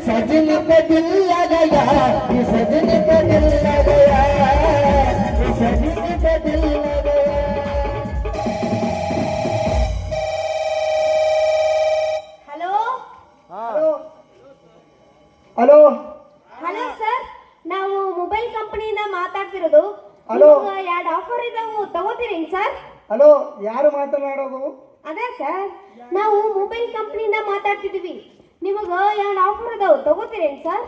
सजन पे दिल लगाया, ये सजन पे दिल लगाया, ये सजन पे दिल लगाया। ಹಲೋ ಹಲೋ ಹಲೋ ಸರ್, ನಾವು ಮೊಬೈಲ್ ಕಂಪನಿಯಿಂದ ಮಾತಾಡ್ತಿರೋದು. ಹಲೋ. ಎರಡು ಆಫರ್ ಇದಾವು, ತಗೋತೀರಿ ಸರ್? ಹಲೋ, ಯಾರು ಮಾತನಾಡೋದು? ಅದೇ ಸರ್, ನಾವು ಮೊಬೈಲ್ ಕಂಪನಿಯಿಂದ ಮಾತಾಡ್ತಿದೀವಿ. ನಿಮಗೆ ಎರಡು ಆಫರ್ ಇದಾವು, ತಗೋತೀರೇನು ಸರ್?